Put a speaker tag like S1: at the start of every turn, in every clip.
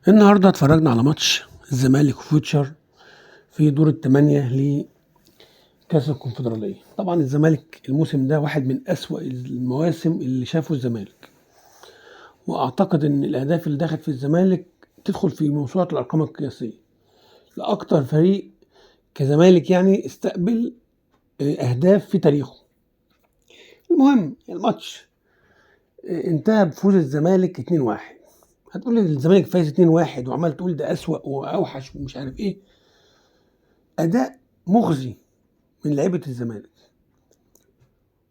S1: النهارده اتفرجنا على ماتش الزمالك وفيوتشر في دور الثمانية لكأس الكونفدرالية. طبعا الزمالك الموسم ده واحد من أسوأ المواسم اللي شافه الزمالك، وأعتقد إن الأهداف اللي دخلت في الزمالك تدخل في موسوعة الأرقام القياسية لأكتر فريق كزمالك يعني استقبل أهداف في تاريخه. المهم الماتش انتهى بفوز الزمالك 2-1. هتقول لي الزمالك فايز 2-1 وعمال تقول ده أسوأ وأوحش ومش عارف إيه. أداء مخزي من لعيبة الزمالك،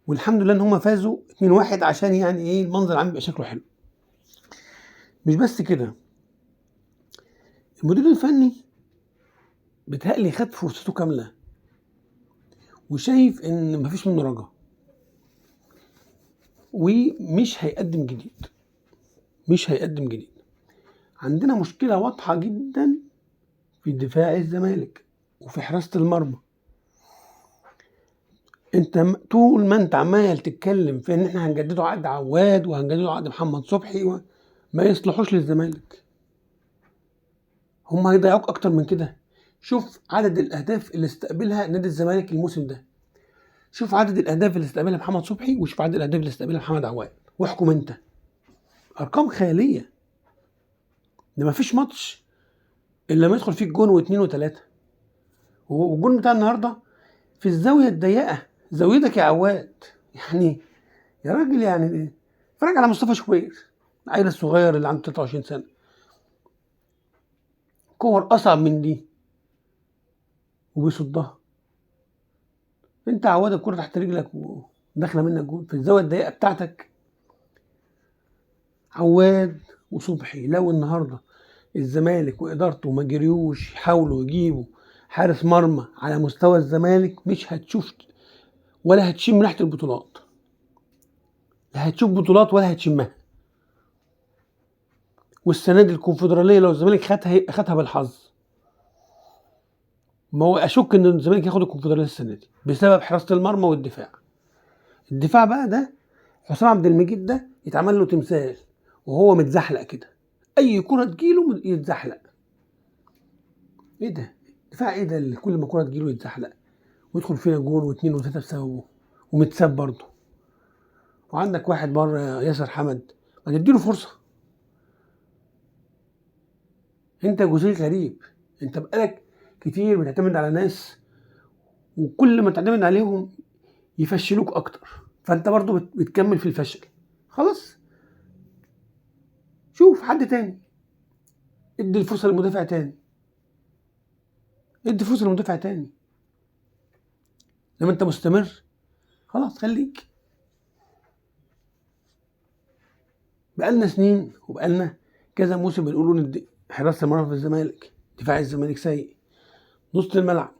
S1: والحمد لله ان هم فازوا 2-1 عشان يعني ايه المنظر العام يبقى شكله حلو. مش بس كده، المدير الفني بيتهيألي خد فرصته كاملة وشايف ان مفيش منه رجا ومش هيقدم جديد. عندنا مشكلة واضحة جدا في دفاع الزمالك وفي حراسة المرمى. انت طول ما انت عمال تتكلم في ان احنا هنجددوا عقد عواد وهنجددوا عقد محمد صبحي ما يصلحوش للزمالك. هم هيضيعوك اكتر من كده. شوف عدد الاهداف اللي استقبلها نادي الزمالك الموسم ده، شوف عدد الاهداف اللي استقبلها محمد صبحي، وشوف عدد الاهداف اللي استقبلها محمد عواد، واحكم انت. ارقام خياليه. ده مفيش ماتش الا لما يدخل فيه جون واثنين وثلاثه. والجون بتاع النهارده في الزاويه الضيقه، زاويتك يا عواد. يعني يا راجل يعني اتفرج على مصطفى شوبير العيل الصغير اللي عنده 23 سنه، كور اصعب من دي وبيصدها. انت عواد الكره تحت رجلك وداخله منك جون في الزاويه الضيقه بتاعتك. عواد وصبحي لو النهارده الزمالك وادارته ما جريوش يحاولوا يجيبوا حارس مرمى على مستوى الزمالك، مش هتشوف ولا هتشم ريحه البطولات. لا هتشوف بطولات ولا هتشمها. والسنه دي الكونفدراليه لو الزمالك خدها بالحظ. ما هو اشك ان الزمالك ياخد الكونفدراليه السنه دي بسبب حراسه المرمى والدفاع. الدفاع بقى ده حسام عبد المجيد ده يتعمل له تمثال وهو متزحلق كده، اي كره تجيله يتزحلق. ايه ده؟ دفاع ايه ده اللي كل ما كره تجيله يتزحلق ويدخل فينا جول واثنين وثلاثه بسببه ومتساب برضه؟ وعندك واحد بره ياسر حمد، ما تديله فرصه. انت جزء غريب. انت بقالك كتير بتعتمد على ناس، وكل ما تعتمد عليهم يفشلوك اكتر، فانت برضه بتكمل في الفشل. خلاص شوف حد تاني، ادي الفرصه للمدافع تاني، لما انت مستمر خلاص خليك. بقالنا سنين وبقالنا كذا موسم بنقولوا ان حراسه المرمى في الزمالك، دفاع الزمالك سيء، نص الملعب.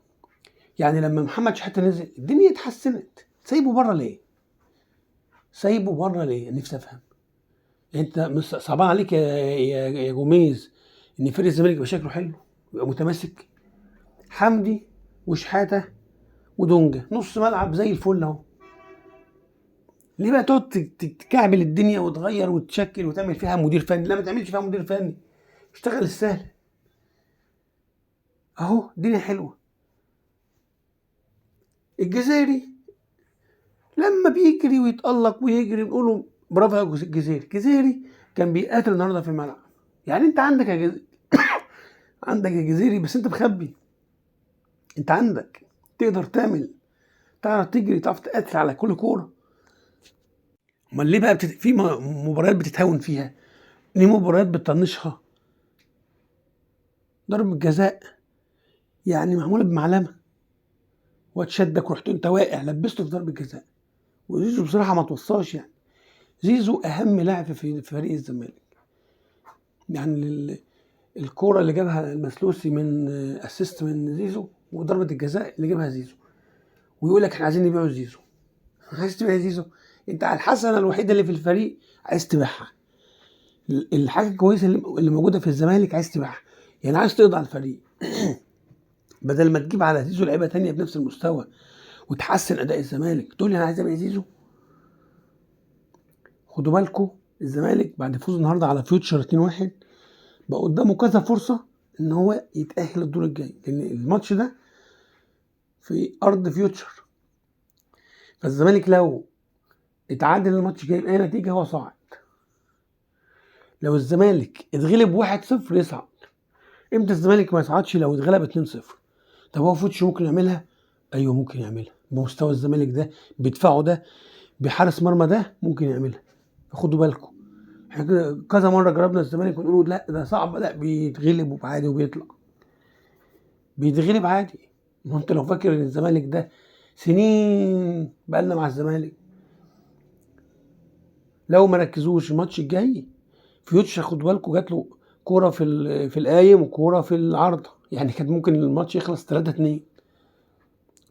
S1: يعني لما محمد شحاته نزل الدنيا اتحسنت. سايبه بره ليه؟ نفسي افهم. انت مش صعبان عليك يا جوميز ان فريق الزمالك يبقى شكله حلو يبقى متماسك؟ حمدي وشحاته ودونجا نص ملعب زي الفل اهو. ليه بقى تقعد تكعبل الدنيا وتغير وتشكل وتعمل فيها مدير فني؟ لا ما تعملش فيها مدير فني، اشتغل السهل اهو. الدنيا حلوه. الجزائري لما بيجري ويتألق ويجري نقوله برافو يا الجزائري كان بيقاتل النهارده في الملعب. يعني انت عندك عندك يا جزيري، بس انت مخبي. انت عندك تقدر تعرف تجري، تعرف تقاتل على كل كوره. امال ليه بقى في مباريات بتتهاون فيها؟ ليه مباريات بتطنشها؟ ضرب الجزاء يعني معموله بمعلمه، واتشدك ورحت انت واقع لبسته في ضرب الجزاء. وزيزو بصراحه ما توصاش. يعني زيزو اهم لاعب في فريق الزمالك. يعني الكوره اللي جابها المسلوسي من اسيست من زيزو، وضربه الجزاء اللي جابها زيزو، ويقول لك احنا عايزين نبيعه زيزو. عايز تبيع زيزو؟ انت على الحسنه الوحيده اللي في الفريق عايز تبيعها. الحاجه الكويسه اللي موجوده في الزمالك عايز تبيعها. يعني عايز تقضي على الفريق بدل ما تجيب على زيزو لعيبه تانية بنفس المستوى وتحسن اداء الزمالك تقول لي انا عايز ابيع زيزو. خدوا بالكم الزمالك بعد فوز النهارده على فيوتشر 2-1 بقى قدامه كذا فرصه ان هو يتاهل الدور الجاي، لان الماتش ده في ارض فيوتشر، فالزمالك لو اتعادل الماتش جاي باي نتيجه هو صاعد. لو الزمالك اتغلب 1-0 يصعد. امتى الزمالك ما يصعدش؟ لو اتغلب 2-0. طب هو فوتش ممكن يعملها؟ ايوه ممكن يعملها، بمستوى الزمالك ده، بدفاعه ده، بحارس مرمى ده ممكن يعملها. فخدوا بالكم، احنا كذا مره جربنا الزمالك ونقول لا ده صعب، لا بيتغلب عادي وبيطلع، بيتغلب عادي. ما انت لو فاكر ان الزمالك ده سنين بقالنا مع الزمالك، لو ما ركزوش الماتش الجاي فيوتش خدوا بالكم جات له كوره في القايم وكوره في العارضه، يعني كان ممكن الماتش يخلص 3-2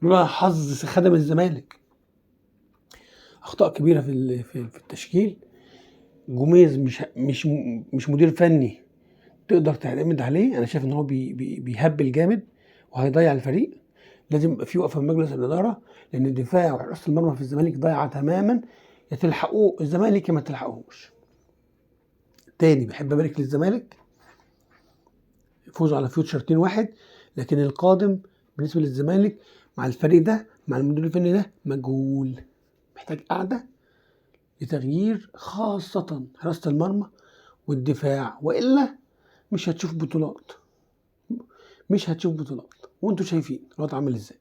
S1: لولا حظ خدم الزمالك. اخطاء كبيره في التشكيل. جوميز مش مدير فني تقدر تعتمد عليه. انا شايف ان هو بيهبل جامد وهيضيع الفريق. لازم يبقى في وقفه من مجلس الاداره، لان الدفاع وحراسه المرمى في الزمالك ضايعه تماما. يا تلحقوه الزمالك يا ما تلحقوهوش. تاني بحب ابارك للزمالك فوزوا على فيوتشر 2-1، لكن القادم بالنسبه للزمالك مع الفريق ده مع المدير الفني ده مجهول، محتاج قعده لتغيير خاصه حراسه المرمى والدفاع، والا مش هتشوف بطولات. وانتوا شايفين الوضع عامل ازاي.